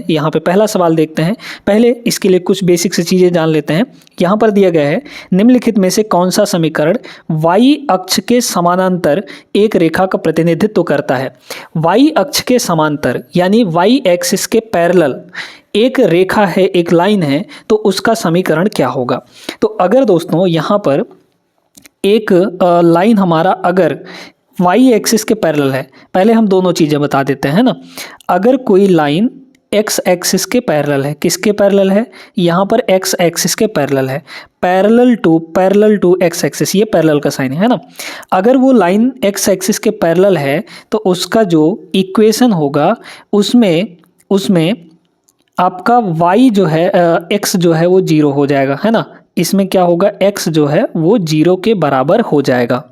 यहाँ पे पहला सवाल देखते हैं। पहले इसके लिए कुछ बेसिक से चीज़ें जान लेते हैं। यहाँ पर दिया गया है निम्नलिखित में से कौन सा समीकरण y अक्ष के समानांतर एक रेखा का प्रतिनिधित्व करता है। y अक्ष के समांतर यानी y एक्सिस के पैरेलल एक रेखा है, एक लाइन है, तो उसका समीकरण क्या होगा। तो अगर दोस्तों यहाँ पर एक लाइन हमारा अगर y एक्सिस के पैरेलल है, पहले हम दोनों चीज़ें बता देते हैं ना। अगर कोई लाइन x एक्सिस के पैरेलल है, किसके पैरेलल है, यहाँ पर x एक्सिस के पैरेलल है, पैरेलल टू x एक्सिस, ये पैरेलल का साइन है ना। अगर वो लाइन x एक्सिस के पैरेलल है तो उसका जो इक्वेशन होगा उसमें आपका y जो है x जो है वो 0 हो जाएगा, है ना। इसमें क्या होगा, x जो है वो 0 के बराबर हो जाएगा।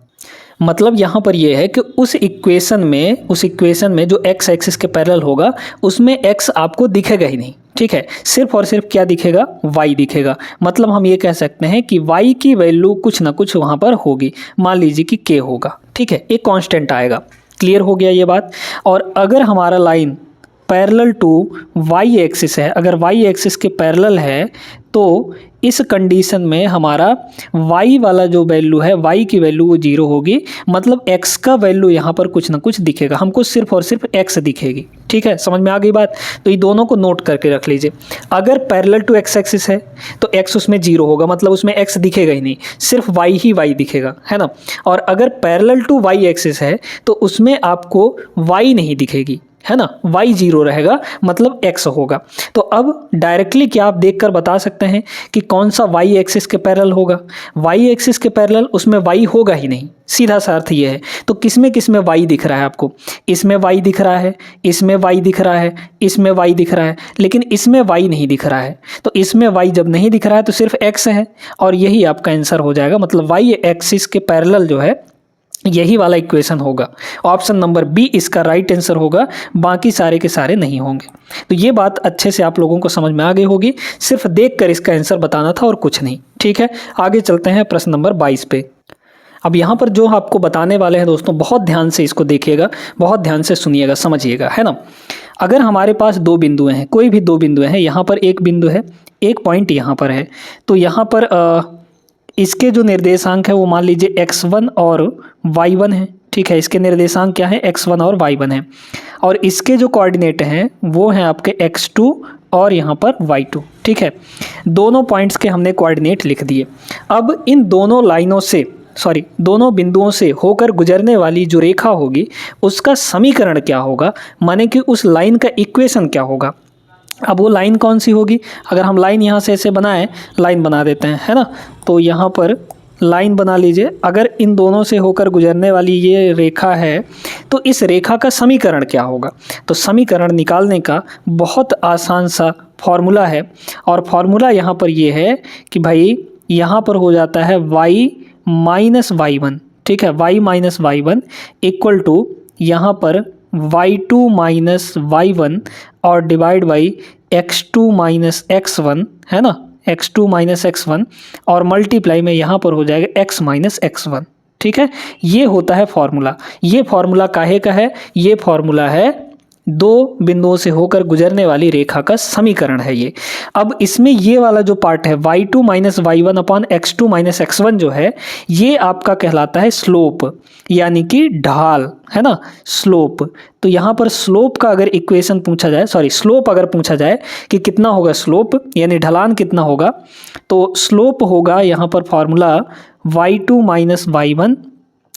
मतलब यहाँ पर ये है कि उस इक्वेशन में जो x एक्सिस के पैरेलल होगा उसमें x आपको दिखेगा ही नहीं, ठीक है। सिर्फ और सिर्फ क्या दिखेगा, y दिखेगा। मतलब हम ये कह सकते हैं कि y की वैल्यू कुछ ना कुछ वहाँ पर होगी। मान लीजिए कि k होगा, ठीक है, एक कांस्टेंट आएगा। क्लियर हो गया ये बात। और अगर हमारा line parallel to y axis है, अगर y एक्सिस के पैरेलल है तो इस कंडीशन में हमारा y वाला जो वैल्यू है, y की वैल्यू वो 0 होगी। मतलब x का वैल्यू यहाँ पर कुछ ना कुछ दिखेगा, हमको सिर्फ और सिर्फ x दिखेगी, ठीक है। समझ में आ गई बात। तो ये दोनों को नोट करके रख लीजिए। अगर पैरेलल टू x एक्सिस है तो x उसमें 0 होगा, मतलब उसमें x दिखेगा ही नहीं, सिर्फ y ही y दिखेगा, है ना। और अगर पैरेलल टू y एक्सिस है तो उसमें आपको y नहीं दिखेगी, है ना, y 0 रहेगा, मतलब x होगा। तो अब डायरेक्टली क्या आप देखकर बता सकते हैं कि कौन सा y एक्सिस के पैरेलल होगा। y एक्सिस के पैरेलल उसमें y होगा ही नहीं, सीधा सा अर्थ ये है। तो किसमें y दिख रहा है आपको, इसमें y दिख रहा है, इसमें y दिख रहा है, इसमें y दिख रहा है, लेकिन इसमें y नहीं दिख रहा है। तो इसमें y जब नहीं दिख रहा है तो सिर्फ x है और यही आपका आंसर हो जाएगा। मतलब y एक्सिस के पैरेलल जो है यही वाला इक्वेशन होगा। ऑप्शन नंबर बी इसका राइट आंसर होगा, बाकी सारे के सारे नहीं होंगे। तो ये बात अच्छे से आप लोगों को समझ में आ गई होगी, सिर्फ देखकर इसका आंसर बताना था और कुछ नहीं, ठीक है। आगे चलते हैं प्रश्न नंबर 22 पे। अब यहाँ पर जो आपको बताने वाले हैं दोस्तों, बहुत ध्यान से इसको देखिएगा, बहुत ध्यान से सुनिएगा, समझिएगा, है ना। अगर हमारे पास दो बिंदु हैं, कोई भी दो बिंदु हैं, यहाँ पर एक बिंदु है, एक पॉइंट यहाँ पर है, तो यहाँ पर इसके जो निर्देशांक है वो मान लीजिए x1 और y1 है, ठीक है। इसके निर्देशांक क्या है, x1 और y1 है। और इसके जो कोऑर्डिनेट हैं वो हैं आपके x2 और यहाँ पर y2, ठीक है। दोनों पॉइंट्स के हमने कोऑर्डिनेट लिख दिए। अब इन दोनों बिंदुओं से होकर गुजरने वाली जो रेखा होगी उसका समीकरण क्या होगा, माने कि उस लाइन का इक्वेशन क्या होगा। अब वो लाइन कौन सी होगी, अगर हम लाइन यहाँ से ऐसे बनाएं, लाइन बना देते हैं, है ना। तो यहाँ पर लाइन बना लीजिए। अगर इन दोनों से होकर गुजरने वाली ये रेखा है तो इस रेखा का समीकरण क्या होगा। तो समीकरण निकालने का बहुत आसान सा फॉर्मूला है, और फॉर्मूला यहाँ पर ये है कि भाई यहाँ पर हो जाता है y माइनस y1, ठीक है। y minus y1 equal to यहाँ पर y2 माइनस y1 और divide by x2 minus x1, है ना, x2 माइनस x1 और मल्टीप्लाई में यहाँ पर हो जाएगा x माइनस x1, ठीक है। ये होता है फॉर्मूला। ये फॉर्मूला काहे का है, ये फॉर्मूला है दो बिंदुओं से होकर गुजरने वाली रेखा का समीकरण है ये। अब इसमें ये वाला जो पार्ट है y2 minus y1 upon x2 minus x1 जो है ये आपका कहलाता है स्लोप, यानी कि ढाल, है ना, स्लोप। तो यहाँ पर स्लोप का अगर इक्वेशन पूछा जाए, स्लोप अगर पूछा जाए कि कितना होगा स्लोप, यानी ढलान कितना होगा, तो स्लोप होगा यहाँ पर formula y2 minus y1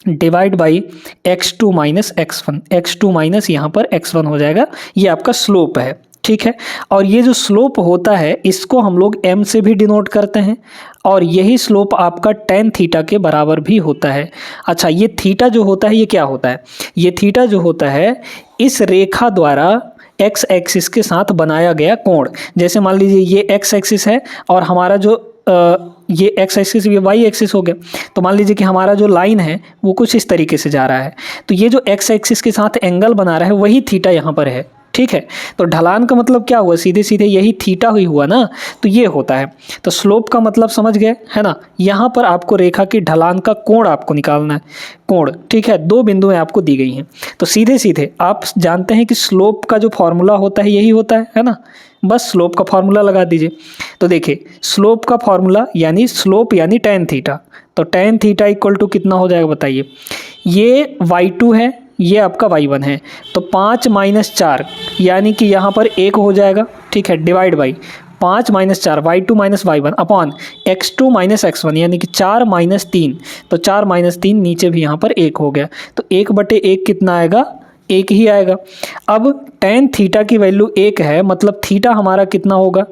divide by x2 minus x1, x2 minus यहाँ पर x1 हो जाएगा। ये आपका स्लोप है, ठीक है। और ये जो स्लोप होता है इसको हम लोग m से भी डिनोट करते हैं, और यही स्लोप आपका tan थीटा के बराबर भी होता है। अच्छा, ये थीटा जो होता है ये क्या होता है, ये थीटा जो होता है इस रेखा द्वारा x एक्सिस के साथ बनाया गया कोण। जैसे मान लीजिए ये x एक्सिस है और हमारा जो ये x एक्सिस, ये y एक्सिस हो गया। तो मान लीजिए कि हमारा जो लाइन है वो कुछ इस तरीके से जा रहा है, तो ये जो x एक्सिस के साथ एंगल बना रहा है वही थीटा यहाँ पर है, ठीक है। तो ढलान का मतलब क्या हुआ, सीधे सीधे यही थीटा हुई हुआ ना, तो ये होता है। तो स्लोप का मतलब समझ गए है ना। यहाँ पर आपको रेखा की ढलान का कोण आपको निकालना है, कोण, ठीक है। दो बिंदुएं आपको दी गई हैं, तो सीधे सीधे आप जानते हैं कि स्लोप का जो फॉर्मूला होता है यही होता है ना। बस स्लोप का फॉर्मूला लगा दीजिए। तो देखिए स्लोप का फॉर्मूला यानी स्लोप यानी tan थीटा, तो tan थीटा इक्वल टू कितना हो जाएगा बताइए। ये y2 है, ये आपका y1 है, तो 5 माइनस 4 यानी कि यहाँ पर 1 हो जाएगा, ठीक है, divide by 5 minus 4 y2 minus y1 upon x2 minus x1 यानी कि 4 माइनस 3, तो 4 माइनस 3 नीचे भी यहाँ पर 1 हो गया, तो 1/1 कितना आएगा, 1 ही आएगा। अब tan थीटा की वैल्यू 1 है, मतलब थीटा हमारा कितना होगा,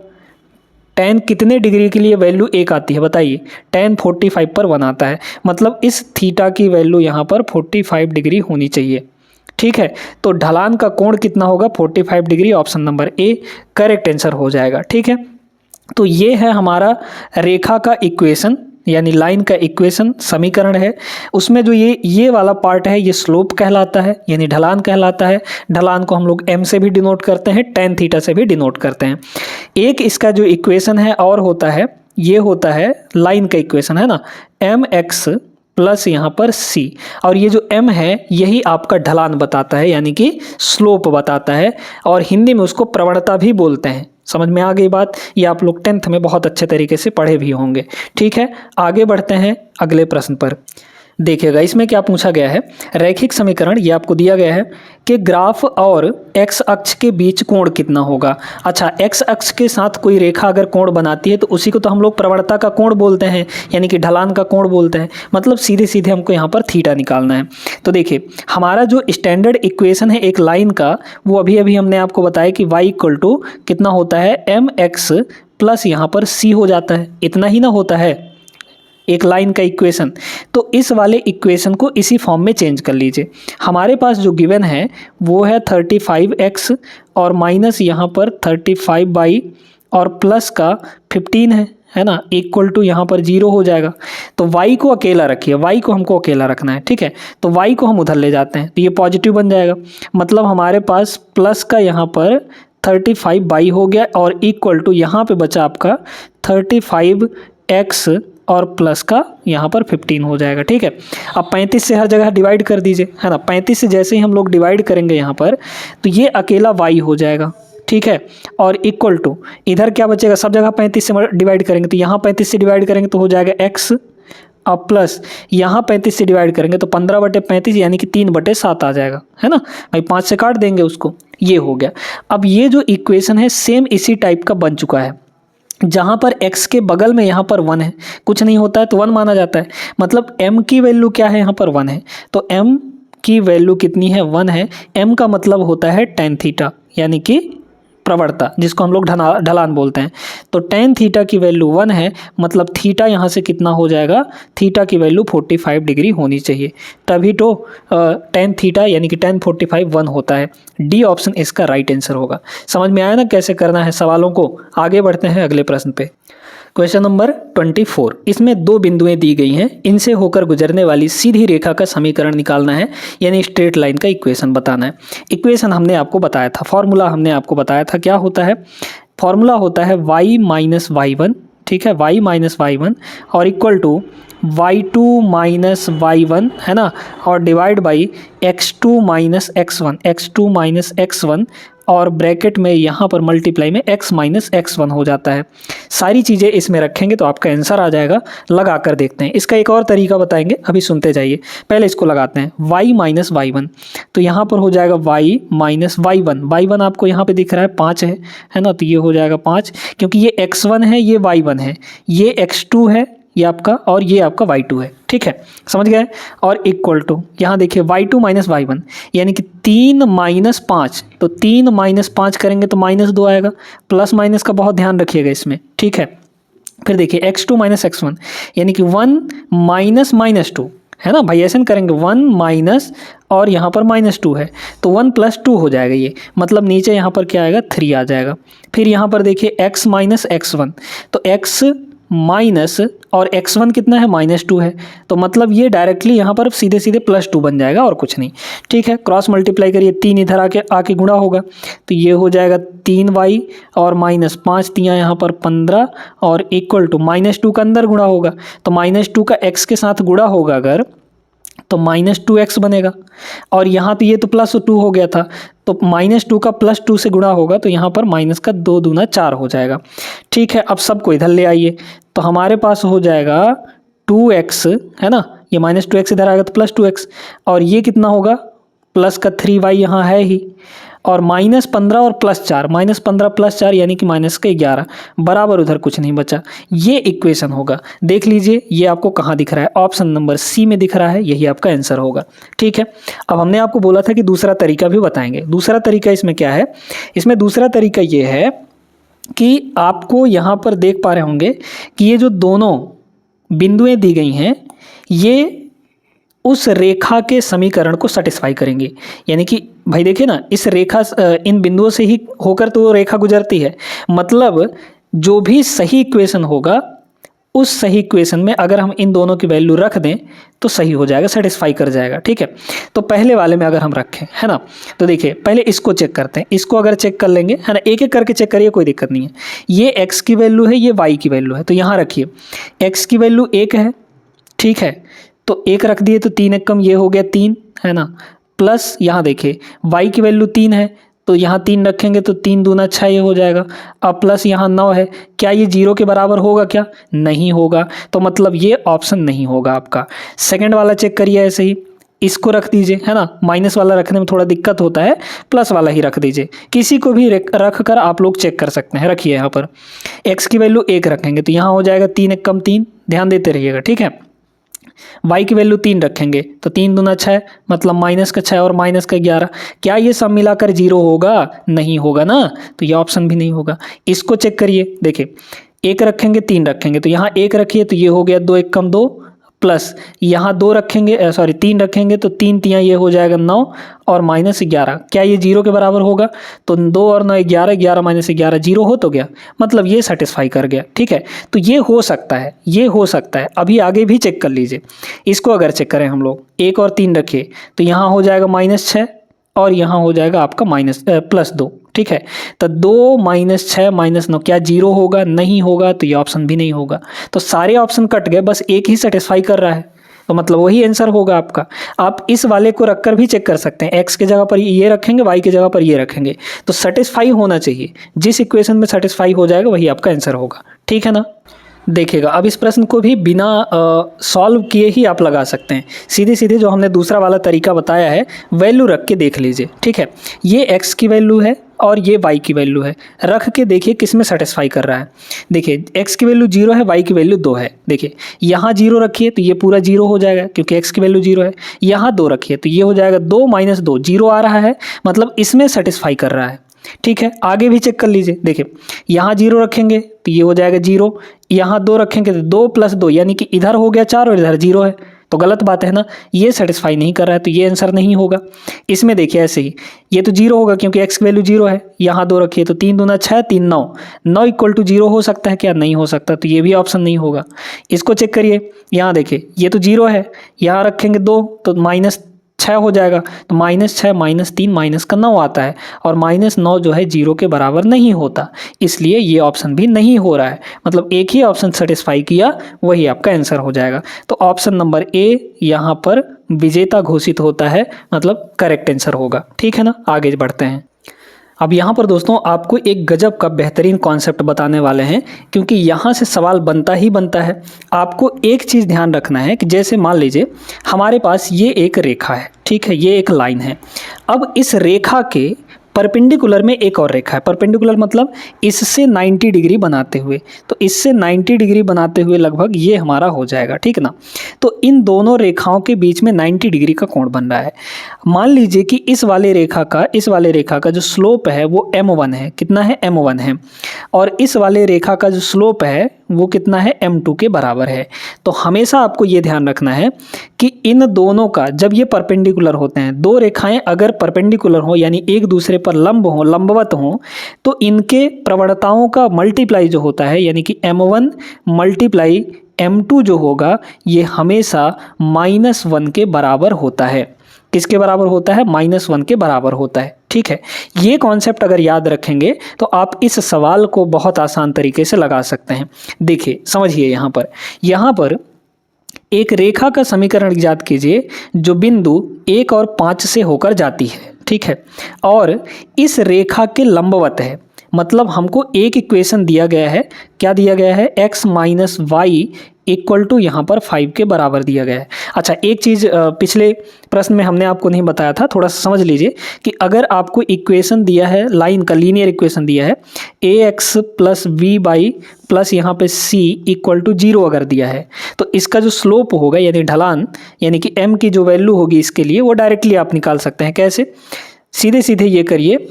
tan कितने डिग्री के लिए वैल्यू 1 आती है बताइए, tan 45 पर 1 आता है, मतलब इस थीटा की वैल्यू यहाँ पर 45 डिग्री होनी चाहिए, ठीक है। तो ढलान का कोण कितना होगा, 45 degree, option number A correct answer हो जाएगा, ठीक है। तो ये है हमारा रेखा का इक्वेशन यानी लाइन का इक्वेशन समीकरण है। उसमें जो ये वाला पार्ट है ये स्लोप कहलाता है यानी ढलान कहलाता है। ढलान को हम लोग m से भी डिनोट करते हैं, tan थीटा से भी डिनोट करते हैं। एक इसका जो इक्वेशन है और होता है, ये होता है लाइन का इक्वेशन है ना, mx प्लस यहाँ पर c, और ये जो m है यही आपका ढलान बताता है यानी कि स्लोप बताता है, और हिंदी में उसको प्रवणता भी बोलते हैं। समझ में आ गई बात, ये आप लोग 10th में बहुत अच्छे तरीके से पढ़े भी होंगे, ठीक है। आगे बढ़ते हैं अगले प्रश्न पर। देखिएगा इसमें क्या पूछा गया है, रैखिक समीकरण ये आपको दिया गया है कि ग्राफ और x अक्ष के बीच कोण कितना होगा। अच्छा, x अक्ष के साथ कोई रेखा अगर कोण बनाती है तो उसी को तो हम लोग प्रवणता का कोण बोलते हैं यानी कि ढलान का कोण बोलते हैं, मतलब सीधे सीधे हमको यहाँ पर थीटा निकालना है। तो देखिए हमारा जो स्टैंडर्ड इक्वेशन है एक लाइन का, वो अभी अभी हमने आपको बताया कि y इक्वल टू कितना होता है, mx प्लस यहाँ पर c हो जाता है, इतना ही ना होता है एक लाइन का इक्वेशन। तो इस वाले इक्वेशन को इसी फॉर्म में चेंज कर लीजिए। हमारे पास जो गिवन है वो है 35x और माइनस यहाँ पर 35 बाई और प्लस का 15 है ना, इक्वल टू यहाँ पर 0 हो जाएगा। तो y को अकेला रखिए, y को हमको अकेला रखना है, ठीक है। तो y को हम उधर ले जाते हैं तो ये पॉजिटिव बन जाएगा, मतलब हमारे पास प्लस का यहाँ पर 35 बाई हो गया और इक्वल टू यहाँ पे बचा आपका 35x और प्लस का यहाँ पर 15 हो जाएगा, ठीक है। अब 35 से हर जगह डिवाइड कर दीजिए, है ना। 35 से जैसे ही हम लोग डिवाइड करेंगे यहाँ पर तो ये अकेला y हो जाएगा, ठीक है। और इक्वल टू इधर क्या बचेगा, सब जगह 35 से डिवाइड करेंगे तो यहाँ 35 से डिवाइड करेंगे तो हो जाएगा x, अब प्लस यहाँ 35 से डिवाइड करेंगे तो 15/35 यानी कि 3/7 आ जाएगा, है ना भाई, 5 से काट देंगे उसको, ये हो गया। अब ये जो इक्वेशन है सेम इसी टाइप का बन चुका है, जहाँ पर x के बगल में यहाँ पर 1 है, कुछ नहीं होता है तो 1 माना जाता है, मतलब m की वैल्यू क्या है, यहाँ पर 1 है, तो m की वैल्यू कितनी है, 1 है। m का मतलब होता है tan थीटा यानी कि प्रवणता, जिसको हम लोग ढलान बोलते हैं। तो tan थीटा की वैल्यू 1 है, मतलब थीटा यहाँ से कितना हो जाएगा, थीटा की वैल्यू 45 डिग्री होनी चाहिए, तभी तो tan थीटा यानी कि tan 45 1 होता है। डी ऑप्शन इसका राइट आंसर होगा। समझ में आया ना कैसे करना है सवालों को। आगे बढ़ते हैं अगले प्रश्न पे। क्वेश्चन नंबर 24, इसमें दो बिंदुएं दी गई हैं, इनसे होकर गुजरने वाली सीधी रेखा का समीकरण निकालना है यानी स्ट्रेट लाइन का इक्वेशन बताना है। इक्वेशन हमने आपको बताया था, फॉर्मूला हमने आपको बताया था, क्या होता है, फॉर्मूला होता है y माइनस y1, ठीक है, y माइनस y1 और equal to y2 minus y1, है ना, और divide by x2 minus x1 और ब्रैकेट में यहाँ पर मल्टीप्लाई में x माइनस x1 हो जाता है। सारी चीज़ें इसमें रखेंगे तो आपका आंसर आ जाएगा। लगा कर देखते हैं, इसका एक और तरीका बताएंगे, अभी सुनते जाइए। पहले इसको लगाते हैं y माइनस y1, तो यहाँ पर हो जाएगा y माइनस y1 आपको यहाँ पे दिख रहा है 5 है ना, तो ये हो जाएगा 5, क्योंकि ये x1 है, ये y1 है, ये x2 है ये आपका, और ये आपका y2 है, ठीक है, समझ गए। और इक्वल टू यहाँ देखिए y2 माइनस y1 यानी कि 3 माइनस 5, तो 3 माइनस 5 करेंगे तो -2 आएगा, प्लस माइनस का बहुत ध्यान रखिएगा इसमें, ठीक है। फिर देखिए x2 माइनस x1 यानी कि 1 माइनस -2, है ना भाई, ऐसे करेंगे 1 माइनस और यहाँ पर -2 है तो 1 प्लस 2 हो जाएगा ये, मतलब नीचे यहाँ पर क्या आएगा 3 आ जाएगा। फिर यहाँ पर देखिए x माइनस x1, तो x माइनस और x1 कितना है -2 है, तो मतलब ये डायरेक्टली यहाँ पर सीधे सीधे +2 बन जाएगा और कुछ नहीं। ठीक है, क्रॉस मल्टीप्लाई करिए, 3 इधर आके गुणा होगा तो ये हो जाएगा 3y और -5 तियाँ यहाँ पर 15 और इक्वल टू -2 का अंदर गुणा होगा, तो -2 का x के साथ गुणा होगा अगर तो -2x बनेगा, और यहाँ तो ये तो +2 हो गया था, तो -2 का +2 से गुणा होगा तो यहाँ पर माइनस का 2 दूना 4 हो जाएगा। ठीक है, अब सबको इधर ले आइए तो हमारे पास हो जाएगा 2x, है ना, ये -2x इधर आएगा तो +2x, और ये कितना होगा प्लस का 3y यहाँ है ही, और -15 और +4, -15 +4 यानी कि -11 बराबर उधर कुछ नहीं बचा। ये इक्वेशन होगा। देख लीजिए ये आपको कहाँ दिख रहा है, ऑप्शन नंबर सी में दिख रहा है, यही आपका आंसर होगा। ठीक है, अब हमने आपको बोला था कि दूसरा तरीका भी बताएंगे। दूसरा तरीका इसमें क्या है, इसमें दूसरा तरीका ये है कि आपको यहाँ पर देख पा रहे होंगे कि ये जो दोनों बिंदुएं दी गई हैं ये उस रेखा के समीकरण को सेटिस्फाई करेंगे। यानी कि भाई देखिए ना, इस रेखा इन बिंदुओं से ही होकर तो वो रेखा गुजरती है, मतलब जो भी सही इक्वेशन होगा उस सही इक्वेशन में अगर हम इन दोनों की वैल्यू रख दें तो सही हो जाएगा, सेटिस्फाई कर जाएगा। ठीक है, तो पहले वाले में अगर हम रखें, है ना, तो देखिए पहले इसको चेक करते हैं। इसको अगर चेक कर लेंगे, है ना, एक एक करके चेक करिए, कोई दिक्कत नहीं है। ये x की वैल्यू है, ये y की वैल्यू है, तो यहाँ रखिए x की वैल्यू 1 है। ठीक है, तो 1 रख दिए तो 3 एक कम, ये हो गया 3, है ना, प्लस यहाँ देखिए y की वैल्यू 3 है तो यहाँ 3 रखेंगे तो 3 दूना 6 ये हो जाएगा, अब प्लस यहाँ 9 है। क्या ये 0 के बराबर होगा? क्या नहीं होगा, तो मतलब ये ऑप्शन नहीं होगा आपका। सेकंड वाला चेक करिए, ऐसे ही इसको रख दीजिए, है ना, माइनस वाला रखने में थोड़ा दिक्कत होता है, प्लस वाला ही रख दीजिए। किसी को भी रख कर आप लोग चेक कर सकते हैं। रखिए यहाँ पर x की वैल्यू 1 रखेंगे तो यहाँ हो जाएगा 3 एक कम 3, ध्यान देते रहिएगा। ठीक है, y की वैल्यू 3 रखेंगे तो 3 दूना 6, मतलब -6 और -11। क्या ये सब मिलाकर 0 होगा? नहीं होगा ना, तो ये ऑप्शन भी नहीं होगा। इसको चेक करिए, देखिए 1 रखेंगे 3 रखेंगे तो यहाँ 1 रखिए तो ये हो गया 2 एक कम 2, प्लस यहाँ 2 रखेंगे 3 रखेंगे तो 3 तियाँ ये हो जाएगा 9 और -11। क्या ये 0 के बराबर होगा? तो 2 और 9 11, 11 -11 0 हो तो गया, मतलब ये सेटिस्फाई कर गया। ठीक है, तो ये हो सकता है, ये हो सकता है। अभी आगे भी चेक कर लीजिए, इसको अगर चेक करें हम लोग 1 और 3 रखिए तो यहाँ हो जाएगा -6 और यहाँ हो जाएगा आपका +2। ठीक है, तो 2 -6 -9 क्या 0 होगा? नहीं होगा, तो ये ऑप्शन भी नहीं होगा। तो सारे ऑप्शन कट गए, बस एक ही सेटिस्फाई कर रहा है, तो मतलब वही आंसर होगा आपका। आप इस वाले को रखकर भी चेक कर सकते हैं, x के जगह पर ये रखेंगे, y के जगह पर ये रखेंगे, तो सेटिस्फाई होना चाहिए। जिस इक्वेशन में सेटिस्फाई हो जाएगा वही आपका आंसर होगा। ठीक है ना, देखिएगा अब इस प्रश्न को भी बिना सॉल्व किए ही आप लगा सकते हैं। सीधे सीधे जो हमने दूसरा वाला तरीका बताया है वैल्यू रख के देख लीजिए। ठीक है, ये x की वैल्यू है और ये y की वैल्यू है, रख के देखिए किस में सेटिस्फाई कर रहा है। देखिए x की वैल्यू 0 है, y की वैल्यू 2 है। देखिए यहाँ 0 रखिए तो ये पूरा 0 हो जाएगा क्योंकि x की वैल्यू 0 है। यहाँ 2 रखिए तो ये हो जाएगा 2 - 2, 0 आ रहा है, मतलब इसमें सेटिस्फाई कर रहा है। ठीक है, आगे भी चेक कर लीजिए। देखिए यहाँ 0 रखेंगे तो ये हो जाएगा 0, यहाँ 2 रखेंगे तो 2 + 2 यानी कि इधर हो गया 4 और इधर 0 है, तो गलत बात है ना, ये सेटिस्फाई नहीं कर रहा है, तो ये आंसर नहीं होगा। इसमें देखिए ऐसे ही ये तो 0 होगा क्योंकि x की वैल्यू 0 है। यहाँ 2 रखिए तो 3 दूना 6, 3 9, 9 = 0 हो सकता है? क्या नहीं हो सकता, तो ये भी ऑप्शन नहीं होगा। इसको चेक करिए, यहाँ देखिए ये तो 0 है, यहाँ रखेंगे 2 तो -6 हो जाएगा, तो -6 - 3 -9 आता है, और -9 जो है 0 के बराबर नहीं होता, इसलिए ये ऑप्शन भी नहीं हो रहा है। मतलब एक ही ऑप्शन सेटिस्फाई किया, वही आपका आंसर हो जाएगा। तो ऑप्शन नंबर ए यहाँ पर विजेता घोषित होता है, मतलब करेक्ट आंसर होगा। ठीक है ना, आगे बढ़ते हैं। अब यहाँ पर दोस्तों आपको एक गजब का बेहतरीन कॉन्सेप्ट बताने वाले हैं, क्योंकि यहाँ से सवाल बनता ही बनता है। आपको एक चीज़ ध्यान रखना है कि जैसे मान लीजिए हमारे पास ये एक रेखा है, ठीक है, ये एक लाइन है। अब इस रेखा के परपेंडिकुलर में एक और रेखा है। परपेंडिकुलर मतलब इससे 90 डिग्री बनाते हुए, तो इससे 90 डिग्री बनाते हुए लगभग ये हमारा हो जाएगा। ठीक ना, तो इन दोनों रेखाओं के बीच में 90 डिग्री का कोण बन रहा है। मान लीजिए कि इस वाले रेखा का जो स्लोप है वो m1 है। कितना है? m1 है। और इस वाले रेखा का जो स्लोप है वो कितना है? m2 के बराबर है। तो हमेशा आपको ये ध्यान रखना है कि इन दोनों का जब ये परपेंडिकुलर होते हैं, दो रेखाएं अगर परपेंडिकुलर हो यानी एक दूसरे पर लंबवत हों तो इनके प्रवणताओं का मल्टीप्लाई जो होता है यानी कि m1 मल्टीप्लाई m2 जो होगा ये हमेशा -1 के बराबर होता है। किसके बराबर होता है? -1 के बराबर होता है। ठीक है, ये कॉन्सेप्ट अगर याद रखेंगे तो आप इस सवाल को बहुत आसान तरीके से लगा सकते हैं। देखिए समझिए, यहाँ पर एक रेखा का समीकरण ज्ञात कीजिए जो बिंदु 1 और 5 से होकर जाती है। ठीक है, और इस रेखा के लंबवत है। मतलब हमको एक इक्वेशन दिया गया है, क्या दिया गया है? x minus Y equal to यहाँ पर 5 के बराबर दिया गया है। अच्छा, एक चीज़ पिछले प्रश्न में हमने आपको नहीं बताया था, थोड़ा सा समझ लीजिए कि अगर आपको इक्वेशन दिया है, लाइन का लीनियर इक्वेशन दिया है ax plus V by plus यहाँ पे c इक्वल टू 0 अगर दिया है तो इसका जो स्लोप होगा यानी ढलान यानी कि m की जो वैल्यू होगी इसके लिए वो डायरेक्टली आप निकाल सकते हैं। कैसे? सीधे सीधे ये करिए,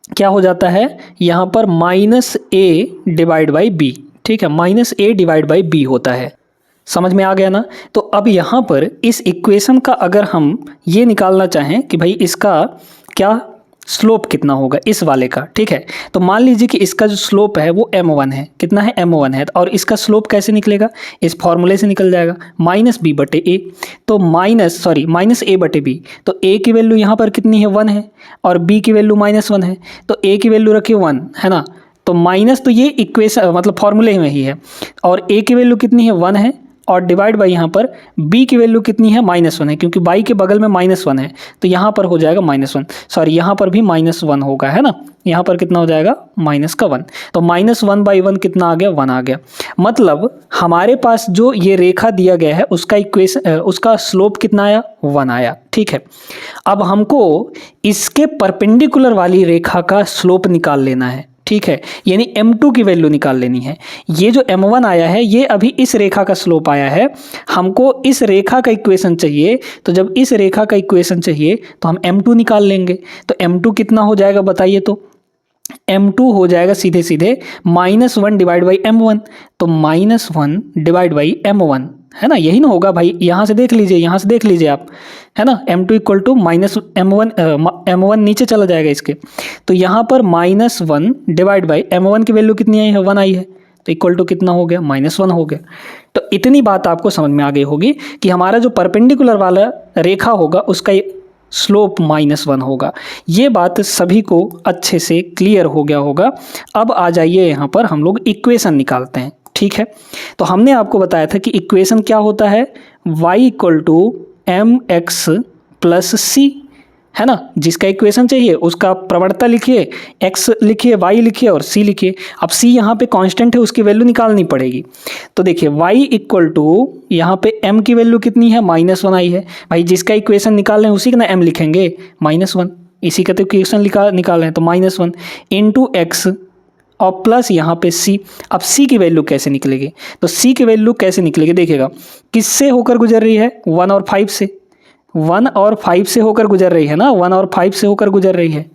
क्या हो जाता है यहाँ पर -a डिवाइड बाई b। ठीक है, -a डिवाइड बाई b होता है। समझ में आ गया ना? तो अब यहाँ पर इस इक्वेशन का अगर हम ये निकालना चाहें कि भाई इसका क्या स्लोप कितना होगा इस वाले का। ठीक है, तो मान लीजिए कि इसका जो स्लोप है वो m1 है। कितना है? m1 है। और इसका स्लोप कैसे निकलेगा? इस फॉर्मूले से निकल जाएगा, -b/a। तो -a/b। तो a की वैल्यू यहाँ पर कितनी है? 1 है और b की वैल्यू -1 है। तो a की वैल्यू रखिए 1 है ना, तो माइनस तो ये इक्वेशन मतलब फॉर्मूले में ही है और a की वैल्यू कितनी है? 1 है और डिवाइड बाई यहाँ पर b की वैल्यू कितनी है? -1 है, क्योंकि बाई के बगल में -1 है तो यहाँ पर हो जाएगा -1। सॉरी, यहाँ पर भी -1 होगा, है ना। यहाँ पर कितना हो जाएगा? -1। तो -1/1 कितना आ गया? 1 आ गया। मतलब हमारे पास जो ये रेखा दिया गया है उसका इक्वेशन उसका स्लोप कितना आया? 1 आया। ठीक है, अब हमको इसके परपेंडिकुलर वाली रेखा का स्लोप निकाल लेना है। ठीक है, यानी m2 की वैल्यू निकाल लेनी है। ये जो m1 आया है ये अभी इस रेखा का स्लोप आया है, हमको इस रेखा का इक्वेशन चाहिए। तो जब इस रेखा का इक्वेशन चाहिए तो हम m2 निकाल लेंगे। तो m2 कितना हो जाएगा बताइए? तो m2 हो जाएगा सीधे सीधे -1 डिवाइड बाई m1। तो -1 डिवाइड बाई m1 है ना, यही ना होगा भाई। यहाँ से देख लीजिए आप, है ना। m2 इक्वल टू -m1 नीचे चला जाएगा इसके। तो यहाँ पर -1 डिवाइड बाई m1 की वैल्यू कितनी आई है? 1 आई है। तो इक्वल टू कितना हो गया? -1 हो गया। तो इतनी बात आपको समझ में आ गई होगी कि हमारा जो परपेंडिकुलर वाला रेखा होगा उसका स्लोप -1 होगा। ये बात सभी को अच्छे से क्लियर हो गया होगा। अब आ जाइए यहाँ पर हम लोग इक्वेशन निकालते हैं। ठीक है, तो हमने आपको बताया था कि इक्वेशन क्या होता है? y equal to mx plus c, है ना। जिसका इक्वेशन चाहिए उसका प्रवणता लिखिए, x लिखिए, y लिखिए और c लिखिए। अब c यहाँ पे कांस्टेंट है, उसकी वैल्यू निकालनी पड़ेगी। तो देखिए y इक्वल टू यहाँ पे m की वैल्यू कितनी है? -1 आई है भाई। जिसका इक्वेशन निकाल रहे हैं उसी का ना m लिखेंगे, -1। इसी का तो इक्वेशन निकाल रहे हैं तो -1 इंटू x और प्लस यहाँ पे c। अब c की वैल्यू कैसे निकलेगी? तो c की वैल्यू कैसे निकलेगी देखिएगा, किससे होकर गुजर रही है? 1 और 5 से। 1 और 5 से होकर गुजर रही है ना, 1 और 5 से होकर गुजर रही है।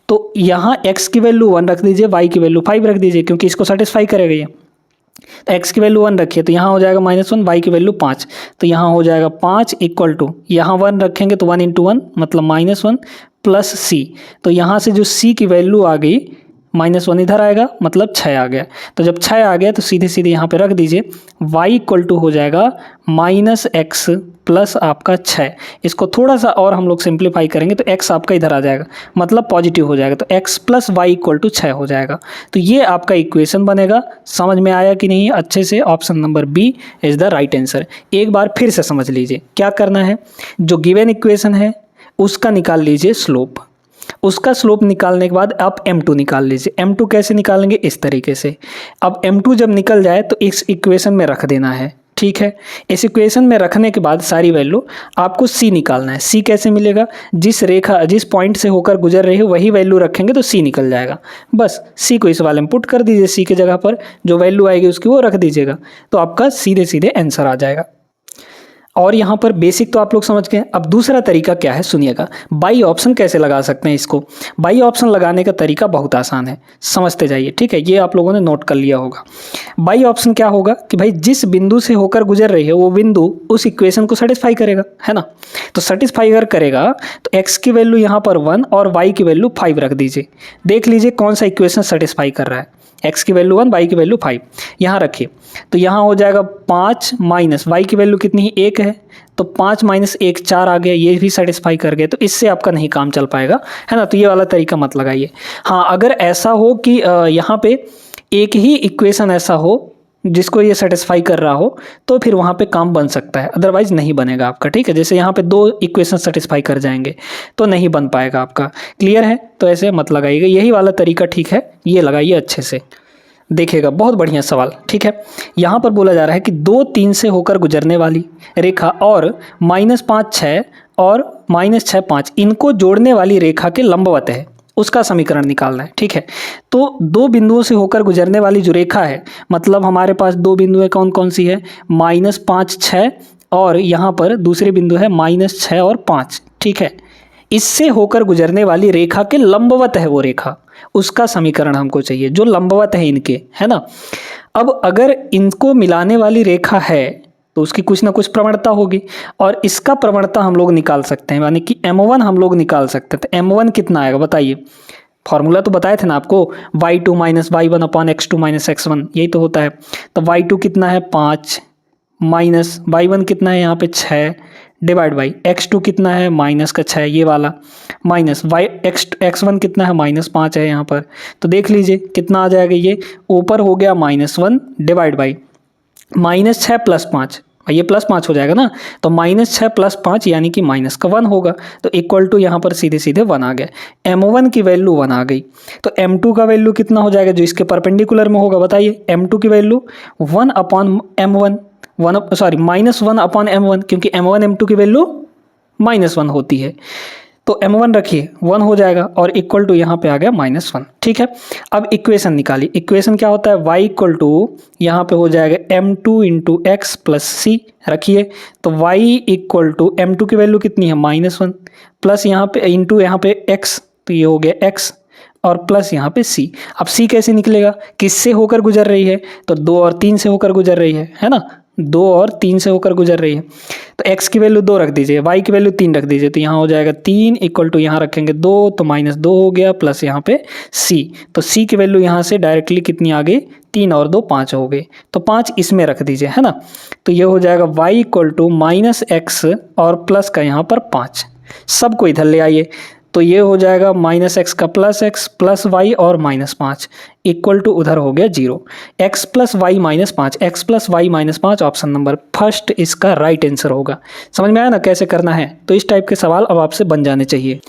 तो यहाँ x की वैल्यू 1 रख दीजिए, y की वैल्यू 5 रख दीजिए, क्योंकि इसको सेटिस्फाई करेगा ये। तो x की वैल्यू 1 रखिए तो यहाँ हो जाएगा -1, y की वैल्यू 5 तो यहाँ हो जाएगा 5 इक्वल टू, यहाँ 1 रखेंगे तो 1 × 1 मतलब -1 प्लस c। तो यहाँ से जो c की वैल्यू आ गई -1 इधर आएगा मतलब 6 आ गया। तो जब 6 आ गया तो सीधे सीधे यहाँ पे रख दीजिए, y इक्वल टू हो जाएगा -x प्लस आपका 6। इसको थोड़ा सा और हम लोग सिंप्लीफाई करेंगे तो x आपका इधर आ जाएगा मतलब पॉजिटिव हो जाएगा। तो x plus Y equal to 6 हो जाएगा। तो ये आपका इक्वेशन बनेगा। समझ में आया कि नहीं? अच्छे से option number B is the right answer. एक बार फिर से समझ लीजिए क्या करना है। जो गिवन इक्वेशन है उसका निकाल लीजिए स्लोप। उसका स्लोप निकालने के बाद आप m2 निकाल लीजिए। m2 कैसे निकालेंगे? इस तरीके से। अब m2 जब निकल जाए तो इस इक्वेशन में रख देना है। ठीक है, इस इक्वेशन में रखने के बाद सारी वैल्यू आपको c निकालना है। c कैसे मिलेगा? जिस पॉइंट से होकर गुजर रही है वही वैल्यू रखेंगे तो c निकल जाएगा। बस c को इस वाले में पुट कर दीजिए, c की जगह पर जो वैल्यू आएगी उसकी वो रख दीजिएगा तो आपका सीधे सीधे आंसर आ जाएगा। और यहाँ पर बेसिक तो आप लोग समझ गए। अब दूसरा तरीका क्या है सुनिएगा, बाई ऑप्शन कैसे लगा सकते हैं इसको। बाई ऑप्शन लगाने का तरीका बहुत आसान है, समझते जाइए, ठीक है। ये आप लोगों ने नोट कर लिया होगा। बाई ऑप्शन क्या होगा कि भाई जिस बिंदु से होकर गुजर रही है वो बिंदु उस इक्वेशन को सेटिस्फाई करेगा, है ना। तो सेटिस्फाई अगर करेगा तो x की वैल्यू यहाँ पर 1 और y की वैल्यू 5 रख दीजिए। देख लीजिए कौन सा इक्वेशन सेटिस्फाई कर रहा है। x की वैल्यू 1, y की वैल्यू 5 यहाँ रखिए। तो यहाँ हो जाएगा 5 माइनस y की वैल्यू कितनी है, 1 है, तो 5 माइनस 1 4 आ गया, ये भी सेटिस्फाई कर गए। तो इससे आपका नहीं काम चल पाएगा, है ना। तो ये वाला तरीका मत लगाइए। हाँ, अगर ऐसा हो कि यहाँ पे एक ही इक्वेशन ऐसा हो जिसको ये सेटिस्फाई कर रहा हो तो फिर वहाँ पे काम बन सकता है, अदरवाइज नहीं बनेगा आपका, ठीक है। जैसे यहाँ पे 2 इक्वेशन सेटिस्फाई कर जाएंगे तो नहीं बन पाएगा आपका। क्लियर है, तो ऐसे मत लगाइएगा, यही वाला तरीका ठीक है, ये लगाइए अच्छे से। देखिएगा बहुत बढ़िया सवाल, ठीक है। यहाँ पर बोला जा रहा है कि 2 3 से होकर गुजरने वाली रेखा और -5 6 और -6 5 इनको जोड़ने वाली रेखा के लंबवत है, उसका समीकरण निकालना है, ठीक है। तो 2 बिंदुओं से होकर गुजरने वाली जो रेखा है, मतलब हमारे पास 2 बिंदु है, कौन कौन सी है, -5 6 और यहाँ पर दूसरे बिंदु है -6 और 5, ठीक है। इससे होकर गुजरने वाली रेखा के लंबवत है वो रेखा, उसका समीकरण हमको चाहिए जो लंबवत है इनके, है ना। अब अगर इनको मिलाने वाली रेखा है तो उसकी कुछ ना कुछ प्रवणता होगी और इसका प्रवणता हम लोग निकाल सकते हैं, यानी कि m1 हम लोग निकाल सकते हैं। तो m1 कितना आएगा बताइए, फॉर्मूला तो बताए थे ना आपको, y2 minus y1 upon x2 minus x1, यही तो होता है। तो y2 कितना है 5 माइनस y1 कितना है यहाँ पे 6 डिवाइड बाई x2 कितना है माइनस का 6 ये वाला, माइनस x1 कितना है -5 है यहाँ पर। तो देख लीजिए कितना आ जाएगा, ये ऊपर हो गया -1 डिवाइड बाई -6 + 5, ये +5 हो जाएगा ना। तो -6 + 5 यानी कि -1 होगा। तो इक्वल टू यहाँ पर सीधे सीधे 1 आ गया। m1 की वैल्यू 1 आ गई। तो m2 का वैल्यू कितना हो जाएगा जो इसके परपेंडिकुलर में होगा बताइए। m2 की value 1 upon m1, -1 upon m1, क्योंकि m1 m2 की वैल्यू -1 होती है। तो m1 रखिए 1 हो जाएगा और इक्वल टू यहाँ पे आ गया -1, ठीक है। अब इक्वेशन निकालिए। इक्वेशन क्या होता है, y इक्वल टू यहाँ पे हो जाएगा m2 × x + c रखिए। तो y इक्वल टू m2 की वैल्यू कितनी है -1 प्लस यहाँ पे इंटू यहाँ पे x, तो ये हो गया x और प्लस यहाँ पे c। अब c कैसे निकलेगा, किससे होकर गुजर रही है, तो 2 और 3 से होकर गुजर रही है ना। 2 और 3 से होकर गुजर रही है। तो x की वैल्यू 2 रख दीजिए, y की वैल्यू 3 रख दीजिए। तो यहाँ हो जाएगा 3 इक्वल टू यहाँ रखेंगे 2, तो -2 हो गया प्लस यहाँ पे c। तो c की वैल्यू यहाँ से डायरेक्टली कितनी आ गई, 3 और 2 5 हो गई। तो 5 इसमें रख दीजिए, है ना। तो ये हो जाएगा y इक्वल टू -x और प्लस का यहाँ पर 5, सबको इधर ले आइए। तो ये हो जाएगा -x का +x प्लस y और -5 इक्वल टू उधर हो गया 0। x + y -5, x + y -5 option number first इसका राइट आंसर होगा। समझ में आया ना कैसे करना है। तो इस टाइप के सवाल अब आपसे बन जाने चाहिए।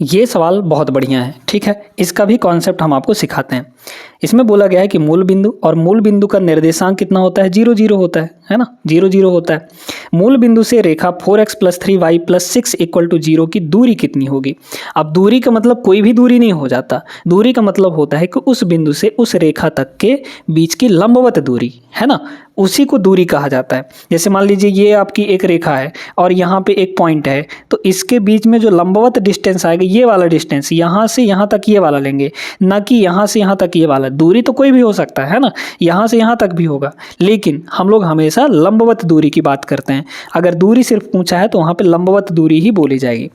ये सवाल बहुत बढ़िया है, ठीक है। इसका भी कॉन्सेप्ट हम आपको सिखाते हैं। इसमें बोला गया है कि मूल बिंदु और मूल बिंदु का निर्देशांक कितना होता है, 0 0 होता है ना, 0 0 होता है। मूल बिंदु से रेखा 4x + 3y + 6 = 0 की दूरी कितनी होगी। अब दूरी का मतलब कोई भी दूरी नहीं हो जाता, दूरी का मतलब होता है कि उस बिंदु से उस रेखा तक के बीच की लंबवत दूरी, है ना, उसी को दूरी कहा जाता है। जैसे मान लीजिए ये आपकी एक रेखा है और यहाँ पे एक पॉइंट है, तो इसके बीच में जो लंबवत डिस्टेंस आएगा, ये वाला डिस्टेंस, यहाँ से यहाँ तक ये वाला लेंगे, ना कि यहाँ से यहाँ तक ये वाला। दूरी तो कोई भी हो सकता है ना, यहाँ से यहाँ तक भी होगा, लेकिन हम लोग हमेशा लंबवत दूरी की बात करते हैं। अगर दूरी सिर्फ पूछा है तो वहाँ पे लंबवत दूरी ही बोली जाएगी।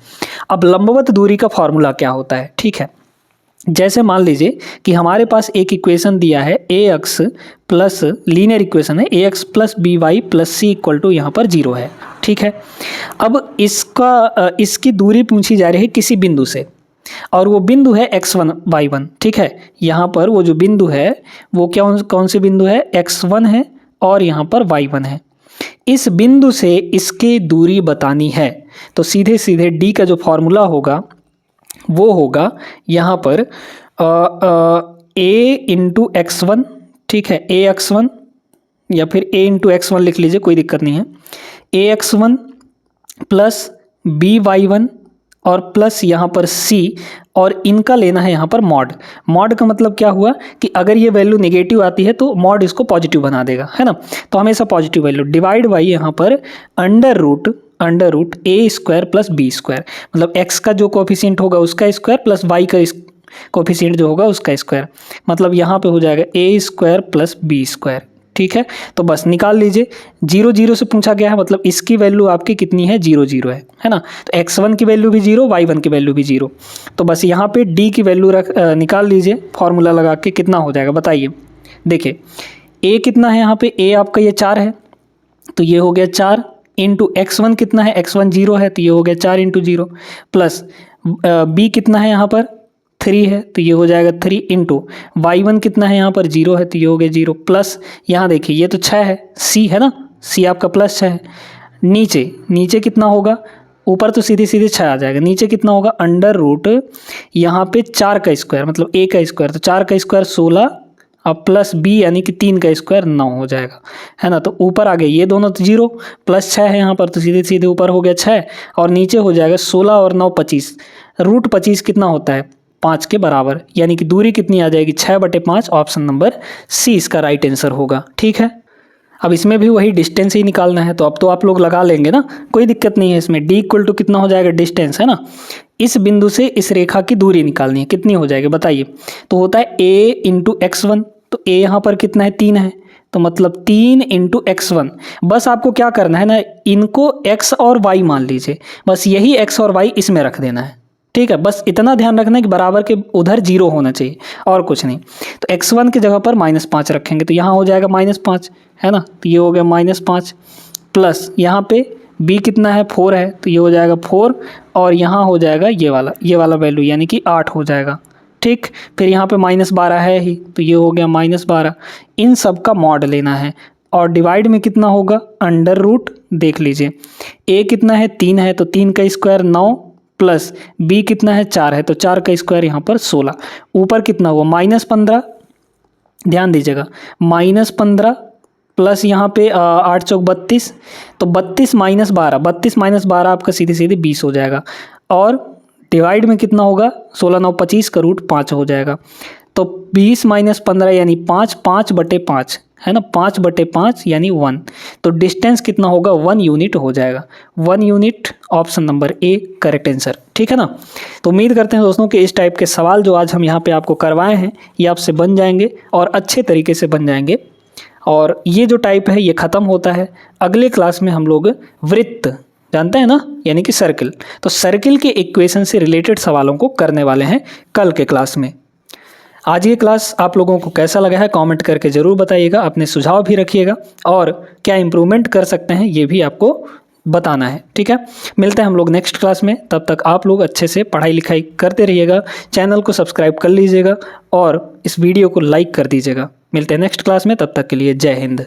अब लंबवत दूरी का फॉर्मूला क्या होता है, ठीक है। जैसे मान लीजिए कि हमारे पास एक इक्वेशन दिया है ax प्लस लीनियर इक्वेशन है ax + by + c = यहाँ पर 0 है, ठीक है। अब इसकी दूरी पूछी जा रही है किसी बिंदु से और वो बिंदु है x1 y1, ठीक है। यहाँ पर वो जो बिंदु है वो कौन से बिंदु है, x1 है और यहाँ पर y1 है। इस बिंदु से इसकी दूरी बतानी है तो सीधे सीधे d का जो फॉर्मूला होगा वो होगा यहाँ पर a × x1, ठीक है, ax1 या फिर a × x1 लिख लीजिए, कोई दिक्कत नहीं है। ax1 + by1 और प्लस यहाँ पर सी, और इनका लेना है यहाँ पर मॉड। मॉड का मतलब क्या हुआ कि अगर ये वैल्यू नेगेटिव आती है तो मॉड इसको पॉजिटिव बना देगा, है ना। तो हमेशा पॉजिटिव वैल्यू डिवाइड बाई यहाँ पर अंडर रूट ए स्क्वायर प्लस बी स्क्वायर, मतलब एक्स का जो कोफिशिएंट होगा उसका स्क्वायर प्लस वाई का कोफिशिएंट जो होगा उसका स्क्वायर, मतलब यहाँ पे हो जाएगा ए स्क्वायर प्लस बी स्क्वायर। ठीक है, तो बस निकाल लीजिए। 0 0 से पूछा गया है, मतलब इसकी वैल्यू आपकी कितनी है, 0 0 है ना। तो x1 की वैल्यू भी 0, y1 की वैल्यू भी 0। तो बस यहाँ पे d की वैल्यू निकाल लीजिए, फॉर्मूला लगा के कितना हो जाएगा बताइए। देखिए a कितना है यहाँ पे, a आपका ये 4 है तो ये हो गया 4 इंटू x1 कितना है, x1 0 है तो ये हो गया 4 इंटू 0, प्लस b कितना है यहाँ पर 3 है तो ये हो जाएगा 3 इंटू y1 कितना है यहाँ पर 0 है तो ये हो गया 0, प्लस यहाँ देखिए ये तो 6 है, c है ना, c आपका प्लस 6 है। नीचे कितना होगा, ऊपर तो सीधे 6 आ जाएगा, नीचे कितना होगा अंडर रूट यहाँ पे 4 का स्क्वायर मतलब a का स्क्वायर, तो 4 का स्क्वायर 16 अब प्लस b यानी कि 3 का स्क्वायर 9 हो जाएगा, है ना। तो ऊपर आ गए ये दोनों तो 0, प्लस 6 है यहाँ पर तो सीधे ऊपर हो गया 6, और नीचे हो जाएगा 16 और 9 25, रूट 25 कितना होता है 5 के बराबर, यानी कि दूरी कितनी आ जाएगी 6/5। ऑप्शन नंबर सी इसका राइट आंसर होगा। ठीक है, अब इसमें भी वही डिस्टेंस ही निकालना है, तो अब तो आप लोग लगा लेंगे ना, कोई दिक्कत नहीं है इसमें। d इक्वल टू कितना हो जाएगा डिस्टेंस, है ना, इस बिंदु से इस रेखा की दूरी निकालनी है, कितनी हो जाएगी बताइए। तो होता है a इंटू x1, तो a यहाँ पर कितना है 3 है, तो मतलब 3 इंटू x1। बस आपको क्या करना है ना, इनको x और y मान लीजिए, बस यही x और y इसमें रख देना है। ठीक है, बस इतना ध्यान रखना है कि बराबर के उधर 0 होना चाहिए और कुछ नहीं। तो x1 की जगह पर -5 रखेंगे तो यहाँ हो जाएगा -5, है ना, तो ये हो गया -5, प्लस यहाँ पे b कितना है 4 है तो ये हो जाएगा 4, और यहाँ हो जाएगा ये वाला वैल्यू यानी कि 8 हो जाएगा। ठीक, फिर यहाँ पे -12 है ही तो ये हो गया -12। इन सब का मॉड लेना है, और डिवाइड में कितना होगा अंडर रूट, देख लीजिए a कितना है 3 है तो 3 का स्क्वायर 9, प्लस b कितना है 4 है तो 4 का स्क्वायर यहाँ पर 16, ऊपर कितना हुआ -15, ध्यान दीजिएगा -15, प्लस यहाँ पे 8 चौक 32, तो 32 - 12 आपका सीधे 20 हो जाएगा, और डिवाइड में कितना होगा 16 9 25 का रूट 5 हो जाएगा, तो 20 - 15 यानी 5/5 है ना, 5/5 यानी 1, तो डिस्टेंस कितना होगा 1 यूनिट हो जाएगा, 1 unit. Option number A correct answer. ठीक है ना, तो उम्मीद करते हैं दोस्तों कि इस टाइप के सवाल जो आज हम यहाँ पे आपको करवाए हैं ये आपसे बन जाएंगे और अच्छे तरीके से बन जाएंगे, और ये जो टाइप है ये ख़त्म होता है। अगले क्लास में हम लोग वृत्त, जानते हैं ना, यानी कि सर्किल, तो सर्किल के इक्वेशन से रिलेटेड सवालों को करने वाले हैं कल के क्लास में। आज ये क्लास आप लोगों को कैसा लगा है कमेंट करके ज़रूर बताइएगा, अपने सुझाव भी रखिएगा, और क्या इम्प्रूवमेंट कर सकते हैं ये भी आपको बताना है। ठीक है, मिलते हैं हम लोग नेक्स्ट क्लास में, तब तक आप लोग अच्छे से पढ़ाई लिखाई करते रहिएगा, चैनल को सब्सक्राइब कर लीजिएगा और इस वीडियो को लाइक कर दीजिएगा। मिलते हैं नेक्स्ट क्लास में, तब तक के लिए जय हिंद।